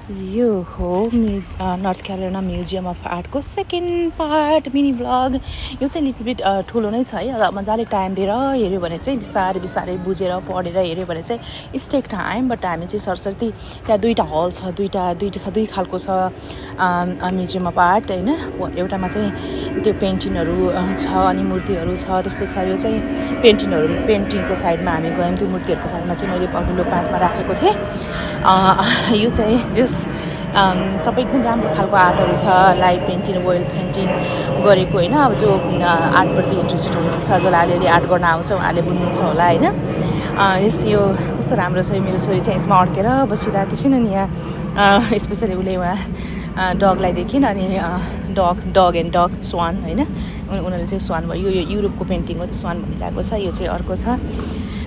यो हो North Carolina museum of आर्टको सेकेन्ड पार्ट मिनी ब्लग। यो चाहिँ लिटल बिट ठुलो नै छ है। र मजाले टाइम दिएर हेऱ्यो भने चाहिँ बिस्तारै बिस्तारै बुझेर पढेर हेऱ्यो भने चाहिँ इट्स टेक टाइम। बट हामी चाहिँ सरस्वती त्यहाँ दुईवटा हल छ, दुई खालको छ म्युजियम अफ आर्ट होइन। एउटामा चाहिँ त्यो पेन्टिङहरू छ अनि मूर्तिहरू छ त्यस्तो छ। यो चाहिँ पेन्टिङको साइडमा हामी गयौँ, त्यो मूर्तिहरूको साइडमा चाहिँ मैले अघिल्लो पार्टमा राखेको थिएँ। यो चाहिँ जस सबै एकदम राम्रो खालको आर्टहरू छ, लाइभ पेन्टिङ, ओइल पेन्टिङ गरेको होइन। अब जो आर्टप्रति इन्ट्रेस्टेड हुनुहुन्छ, जसलाई अलिअलि आर्ट गर्न आउँछ उहाँले बुझ्नुहुन्छ होला होइन। यो कस्तो राम्रो छ। मेरो छोरी चाहिँ यसमा अड्केर बसिरहेको छिन् अनि यहाँ स्पेसली उसले उहाँ डगलाई देखिन् अनि डग एन्ड डग स्वान होइन। उनीहरूले चाहिँ स्वान भयो, यो युरोपको पेन्टिङ हो, त्यो स्वान भनिरहेको छ। यो चाहिँ अर्को छ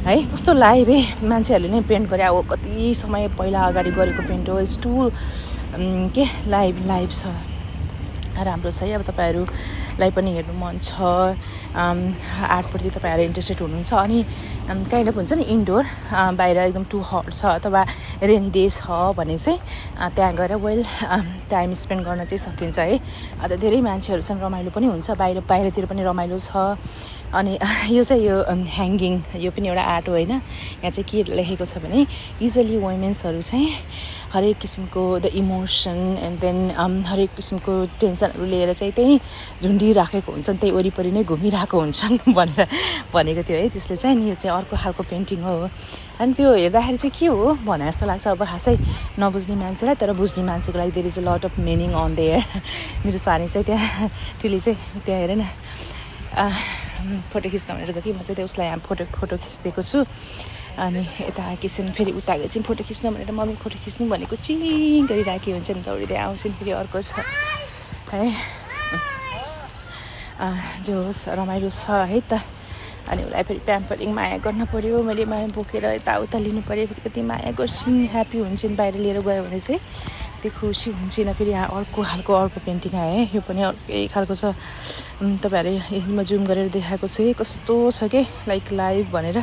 है। कस्तो लाइभ है, मान्छेहरूले नै पेन्ट गरे अब कति समय पहिला अगाडि गरेको पेन्ट हो। स्टु के लाइभ छ, राम्रो छ है। अब तपाईँहरूलाई पनि हेर्नु मन छ, आर्टप्रति तपाईँहरू इन्ट्रेस्टेड हुनुहुन्छ अनि काइन्ड अफ हुन्छ नि इन्डोर, बाहिर एकदम टु हट छ अथवा रेनी डे छ भने चाहिँ त्यहाँ गएर वेल टाइम स्पेन्ड गर्न चाहिँ सकिन्छ है। अन्त धेरै मान्छेहरू छन्, रमाइलो पनि हुन्छ, बाहिरतिर पनि रमाइलो छ। अनि यो चाहिँ यो ह्याङ्गिङ, यो पनि एउटा आर्ट हो होइन। यहाँ चाहिँ के लेखेको छ भने युजली वुमेन्सहरू चाहिँ हरेक किसिमको द इमोसन एन्ड देन हरेक किसिमको टेन्सनहरू लिएर चाहिँ त्यहीँ झुन्डिराखेको हुन्छन्, त्यही वरिपरि नै घुमिरहेको हुन्छन् भनेर भनेको थियो है। त्यसले चाहिँ नि यो चाहिँ अर्को खालको पेन्टिङ हो। अनि त्यो हेर्दाखेरि चाहिँ के हो भने जस्तो लाग्छ अब खासै नबुझ्ने मान्छेलाई, तर बुझ्ने मान्छेको लागि there is a lot of meaning on there. मेरो सानी चाहिँ त्यहाँ ठुली चाहिँ त्यहाँ हेर न फोटो खिच्न भनेर गयो कि म चाहिँ त्यो उसलाई फोटो खिचिदिएको छु। अनि यता आएपछि फेरि उता गए चाहिँ फोटो खिच्न भनेर मम्मी फोटो खिच्नु भनेको चिङ गरिराखेको हुन्छ नि, दौडिँदै आउँछन्। फेरि अर्को छ है, जो होस् रमाइलो छ है त। अनि उसलाई फेरि प्याम्परिङ माया गर्न पऱ्यो, मैले माया बोकेर यताउता लिनु पऱ्यो। फेरि कति माया गर्छन्, ह्याप्पी हुन्छन् बाहिर लिएर गयो भने चाहिँ त्यो खुसी हुन्छन्। फेरि यहाँ अर्को पेन्टिङ आयो है, यो पनि अर्कै खालको छ। तपाईँहरूले म जुम गरेर देखाएको छु है, कस्तो छ कि लाइक लाइभ भनेर।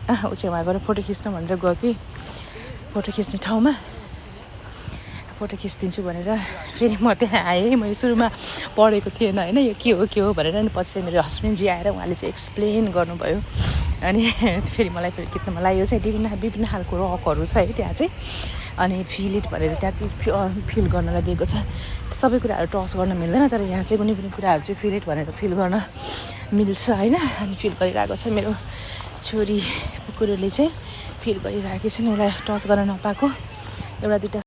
ऊ चाहिँ उहाँ गएर फोटो खिच्न भनेर गयो कि फोटो खिच्ने ठाउँमा फोटो खिचिदिन्छु भनेर फेरि म त्यहाँ आएँ। मैले सुरुमा पढेको थिएन होइन, यो के हो भनेर। अनि पछि चाहिँ मेरो हस्बेन्डजी आएर उहाँले चाहिँ एक्सप्लेन गर्नुभयो। अनि फेरि मलाई खिच्न मन लाग्यो। यो चाहिँ विभिन्न खालको रकहरू छ है त्यहाँ चाहिँ। अनि फिल इट भनेर त्यहाँ चाहिँ फिल गर्नलाई दिएको छ। सबै कुराहरू टच गर्न मिल्दैन, तर यहाँ चाहिँ कुनै पनि कुराहरू चाहिँ फिल इट भनेर फिल गर्न मिल्छ होइन। अनि फिल गरिरहेको छ मेरो छोरी कुकुरले चाहिँ फिल गरिरहेको छ नि, उसलाई टच गर्न नपाएको एउटा दुइटा